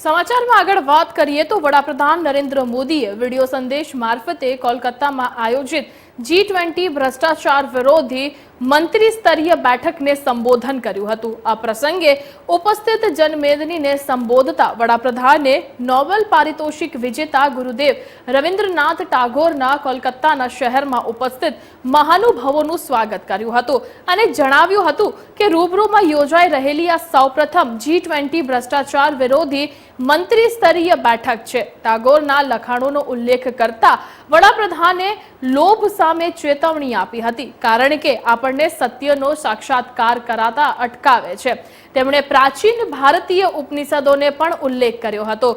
સમાચારમાં આગળ વાત કરીએ તો વડાપ્રધાન નરેન્દ્ર મોદીએ વિડિયો સંદેશ મારફતે કોલકાતામાં આયોજિત G20 ભ્રષ્ટાચાર વિરોધી મંત્રી સ્તરીય બેઠકને સંબોધન કર્યું હતું। આ પ્રસંગે ઉપસ્થિત જનમેદનીને સંબોધતા વડાપ્રધાને નોબેલ પારિતોષિક વિજેતા ગુરુદેવ રવિન્દ્રનાથ ટાગોરના કોલકાતાના શહેરમાં ઉપસ્થિત મહાનુભાવોનું સ્વાગત કર્યું હતું અને જણાવ્યું હતું કે રૂબરૂમાં યોજાઈ રહેલી આ સૌપ્રથમ G20 ભ્રષ્ટાચાર વિરોધી મંત્રી સ્તરીય બેઠક છે। ટાગોરના લખાણોનો ઉલ્લેખ કરતા વડાપ્રધાને લોભ સામે ચેતવણી આપી હતી કારણ કે આપણને સત્યનો સાક્ષાત્કાર કરાતા અટકાવે છે। તેમણે પ્રાચીન ભારતીય ઉપનિષદોને પણ ઉલ્લેખ કર્યો હતો।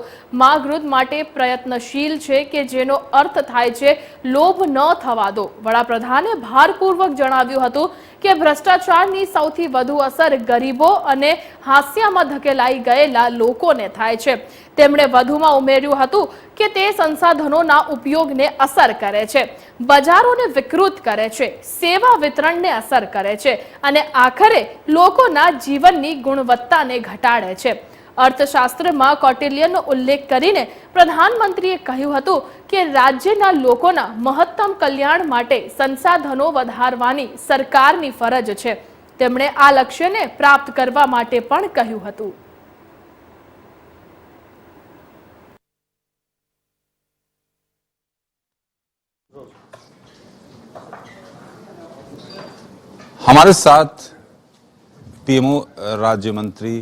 માગૃત માટે પ્રયત્નશીલ છે કે જેનો અર્થ થાય છે લોભ ન થવા દો। વડાપ્રધાને ભારપૂર્વક જણાવ્યું હતું કે ભ્રષ્ટાચારની સૌથી વધુ અસર ગરીબો અને હાસ્યામાં ધકેલાઈ ગયેલા લોકોને થાય છે। તેમણે વધુમાં ઉમેર્યું હતું કે તે સંસાધનોના ઉપયોગને અસર કરે છે, બજારોને વિકૃત કરે છે, સેવા વિતરણને અસર કરે છે અને આખરે લોકોના જીવનની ગુણવત્તાને ઘટાડે છે। અર્થશાસ્ત્રમાં કૌટિલ્યનો ઉલ્લેખ કરીને પ્રધાનમંત્રીએ કહ્યું હતું કે રાજ્યના લોકોના મહત્તમ કલ્યાણ માટે સંસાધનો વધારવાની સરકારની ફરજ છે। તેમણે આ લક્ષ્યને પ્રાપ્ત કરવા માટે પણ કહ્યું હતું। हमारे साथ पीएमओ राज्य मंत्री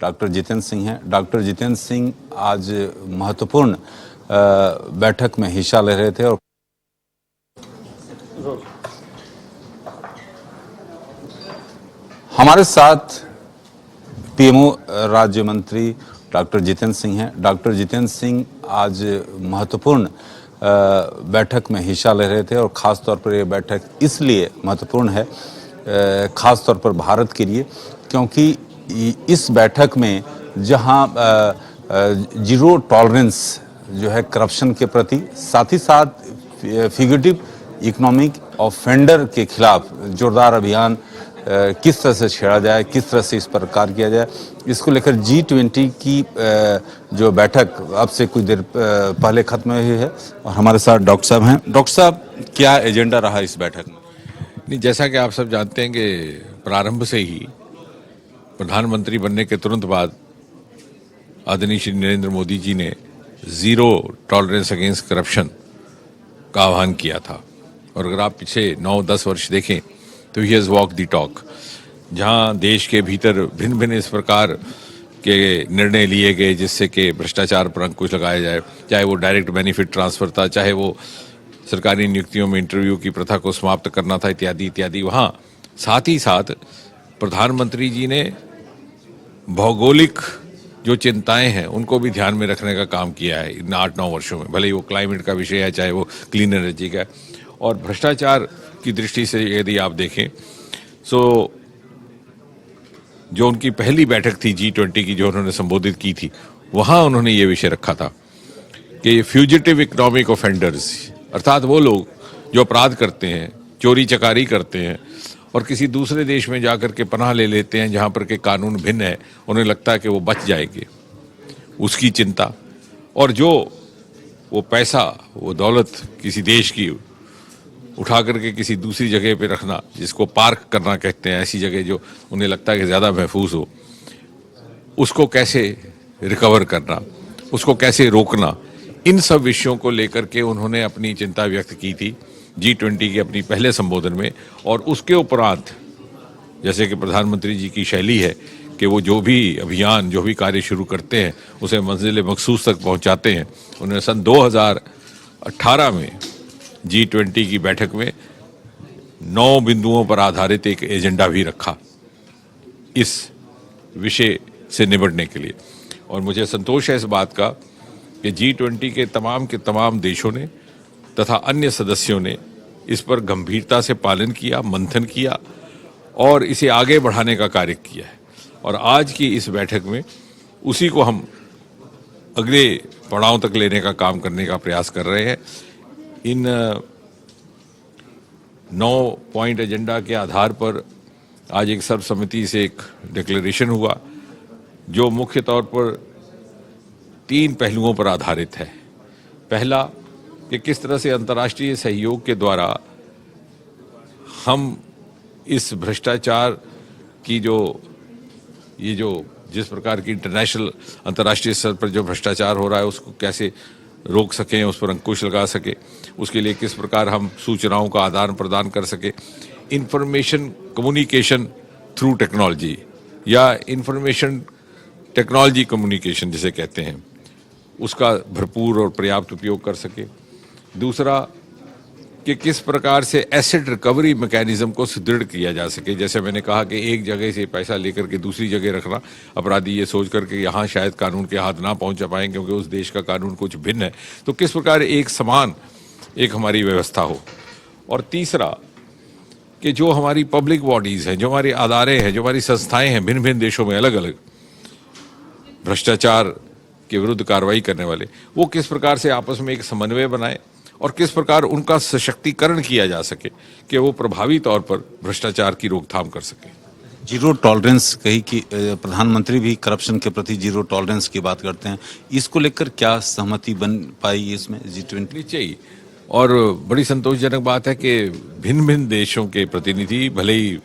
डॉक्टर जितेंद्र सिंह हैं। डॉक्टर जितेंद्र सिंह आज महत्वपूर्ण बैठक में हिस्सा ले रहे थे और हमारे साथ पीएमओ राज्य मंत्री डॉक्टर जितेंद्र सिंह हैं। डॉक्टर जितेंद्र सिंह आज महत्वपूर्ण बैठक में हिस्सा ले रहे थे और ख़ास तौर पर ये बैठक इसलिए महत्वपूर्ण है ख़ास तौर पर भारत के लिए क्योंकि इस बैठक में जहां जीरो टॉलरेंस जो है करप्शन के प्रति, साथ ही साथ फिगरेटिव इकोनॉमिक ऑफेंडर के खिलाफ जोरदार अभियान किस तरह से छेड़ा जाए, किस तरह से इस पर कार्य किया जाए, इसको लेकर G20 की जो बैठक अब से कुछ देर पहले खत्म हुई है और हमारे साथ डॉक्टर साहब हैं। डॉक्टर साहब, क्या एजेंडा रहा इस बैठक में? नहीं, जैसा कि आप सब जानते हैं कि प्रारंभ से ही प्रधानमंत्री बनने के तुरंत बाद आदरणीय श्री नरेंद्र मोदी जी ने जीरो टॉलरेंस अगेंस्ट करप्शन का आह्वान किया था। और अगर आप पीछे 9-10 वर्ष देखें तो he has walk the talk. जहां देश के भीतर भिन्न भिन्न इस प्रकार के निर्णय लिए गए जिससे कि भ्रष्टाचार पर अंकुश लगाया जाए, चाहे वो डायरेक्ट बेनिफिट ट्रांसफर था, चाहे वो सरकारी नियुक्तियों में इंटरव्यू की प्रथा को समाप्त करना था, इत्यादि इत्यादि। वहाँ साथ ही साथ प्रधानमंत्री जी ने भौगोलिक जो चिंताएं हैं उनको भी ध्यान में रखने का काम किया है इन 8-9 वर्षों में, भले ही वो क्लाइमेट का विषय है, चाहे वो क्लीन एनर्जी का है। और भ्रष्टाचार की दृष्टि से यदि आप देखें तो जो उनकी पहली बैठक थी G20 की जो उन्होंने संबोधित की थी, वहाँ उन्होंने ये विषय रखा था कि फ्यूजिटिव इकोनॉमिक ऑफेंडर्स अर्थात वो लोग जो अपराध करते हैं, चोरी चकारी करते हैं और किसी दूसरे देश में जाकर के पनाह ले लेते हैं जहाँ पर के कानून भिन्न है, उन्हें लगता है कि वो बच जाएंगे, उसकी चिंता। और जो वो पैसा, वो दौलत किसी देश की उठा करके किसी दूसरी जगह पे रखना, जिसको पार्क करना कहते हैं, ऐसी जगह जो उन्हें लगता है कि ज़्यादा महफूज हो, उसको कैसे रिकवर करना, उसको कैसे रोकना, इन सब विषयों को लेकर के उन्होंने अपनी चिंता व्यक्त की थी G20 के अपनी पहले संबोधन में। और उसके उपरांत जैसे कि प्रधानमंत्री जी की शैली है कि वो जो भी अभियान, जो भी कार्य शुरू करते हैं उसे मंजिल मखसूस तक पहुंचाते हैं। उन्होंने सन 2018 में G20 की बैठक में 9 बिंदुओं पर आधारित एक एजेंडा भी रखा इस विषय से निपटने के लिए। और मुझे संतोष है इस बात का कि G20 के तमाम देशों ने तथा अन्य सदस्यों ने इस पर गंभीरता से पालन किया, मंथन किया और इसे आगे बढ़ाने का कार्य किया है। और आज की इस बैठक में उसी को हम अगले पड़ाव तक लेने का काम करने का प्रयास कर रहे हैं। इन 9 पॉइंट एजेंडा के आधार पर आज एक सर्वसम्मति से एक डिक्लेरेशन हुआ जो मुख्य तौर पर 3 पहलुओं पर आधारित है। पहला कि किस तरह से अंतर्राष्ट्रीय सहयोग के द्वारा हम इस भ्रष्टाचार की जिस प्रकार की इंटरनेशनल अंतर्राष्ट्रीय स्तर पर जो भ्रष्टाचार हो रहा है उसको कैसे रोक सकें, उस पर अंकुश लगा सके, उसके लिए किस प्रकार हम सूचनाओं का आदान प्रदान कर सके। इंफॉर्मेशन कम्युनिकेशन थ्रू टेक्नोलॉजी या इंफॉर्मेशन टेक्नोलॉजी कम्युनिकेशन जिसे कहते हैं, उसका भरपूर और पर्याप्त उपयोग कर सके। दूसरा कि किस प्रकार से एसेट रिकवरी मैकेनिज्म को सुदृढ़ किया जा सके। जैसे मैंने कहा कि एक जगह से पैसा लेकर के दूसरी जगह रखना, अपराधी ये सोच करके यहाँ शायद कानून के हाथ ना पहुँच पाएं क्योंकि उस देश का कानून कुछ भिन्न है, तो किस प्रकार एक समान एक हमारी व्यवस्था हो। और तीसरा कि जो हमारी पब्लिक बॉडीज़ हैं, जो हमारी अदारे हैं, जो हमारी संस्थाएं हैं भिन्न भिन्न देशों में अलग अलग भ्रष्टाचार के विरुद्ध कार्रवाई करने वाले, वो किस प्रकार से आपस में एक समन्वय बनाए और किस प्रकार उनका सशक्तिकरण किया जा सके कि वो प्रभावी तौर पर भ्रष्टाचार की रोकथाम कर सके। जीरो टॉलरेंस कही कि प्रधानमंत्री भी करप्शन के प्रति जीरो टॉलरेंस की बात करते हैं, इसको लेकर क्या सहमति बन पाई इसमें G20? नीचे ही और बड़ी संतोषजनक बात है कि भिन्न भिन्न देशों के प्रतिनिधि भले ही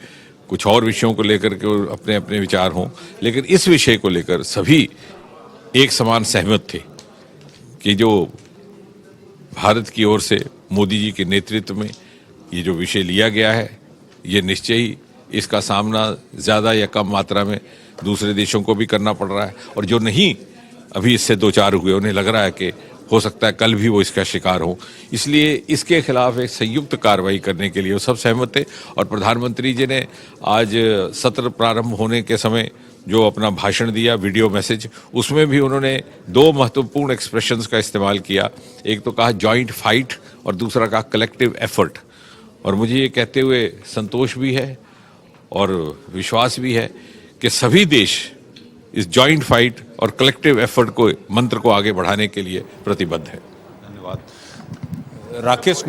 कुछ और विषयों को लेकर के अपने अपने विचार हों, लेकिन इस विषय को लेकर सभी एक समान सहमत थे कि जो भारत की ओर से मोदी जी के नेतृत्व में ये जो विषय लिया गया है, ये निश्चय ही इसका सामना ज़्यादा या कम मात्रा में दूसरे देशों को भी करना पड़ रहा है, और जो नहीं अभी इससे दो चार हुए उन्हें लग रहा है कि हो सकता है कल भी वो इसका शिकार हो, इसलिए इसके खिलाफ एक संयुक्त कार्रवाई करने के लिए वो सब सहमत थे। और प्रधानमंत्री जी ने आज सत्र प्रारंभ होने के समय जो अपना भाषण दिया, वीडियो मैसेज, उसमें भी उन्होंने 2 महत्वपूर्ण एक्सप्रेशंस का इस्तेमाल किया। एक तो कहा जॉइंट फाइट और दूसरा कहा कलेक्टिव एफर्ट। और मुझे ये कहते हुए संतोष भी है और विश्वास भी है कि सभी देश इस जॉइंट फाइट और कलेक्टिव एफर्ट को मंत्र को आगे बढ़ाने के लिए प्रतिबद्ध है। धन्यवाद राकेश।